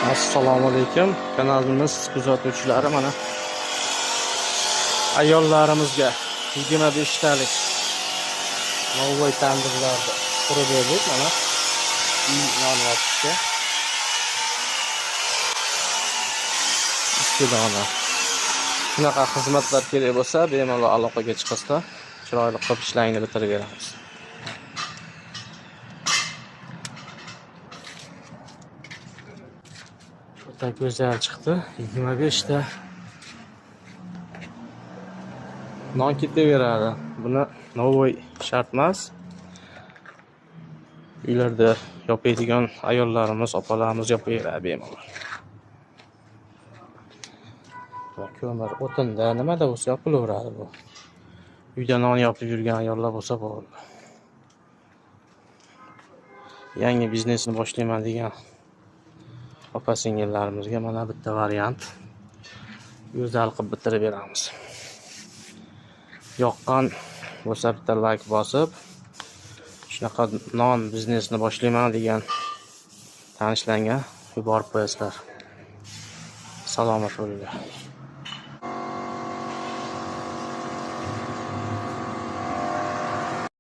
Assalomu alaykum. Kanalimiz kuzatuvchilari, mana ayollarimizga 25 talik novvoy tandirlarni qurib berdik. Mana yonyapti. 2 dona. Shunaqa xizmatlar kerak bo'lsa, bemalol aloqaga chiqasizda, chiroyli qilib ishlaringni bitirib beramiz. Juda go'zal chiqdi. 25 ta non ketaveradi. Buni novvoy shart emas. Uylarda yopaydigan ayollarimiz, opalarimiz yopaveradi bemalol. Ko'mir, o'tinda nimada bo'lsa yopilaveradi bu. Uyda non yopib yurgan ayollar bo'lsa bo'ldi. Yangi biznesni boshlayman degan opa-singillarimizga mana bitta variant go'zal qilib bitirib beramiz. Yoqqan bo'lsa bitta like bosib, shunaqa non biznesini boshlayman degan tanishlarga yuborib qo'yasizlar. Salomat bo'linglar.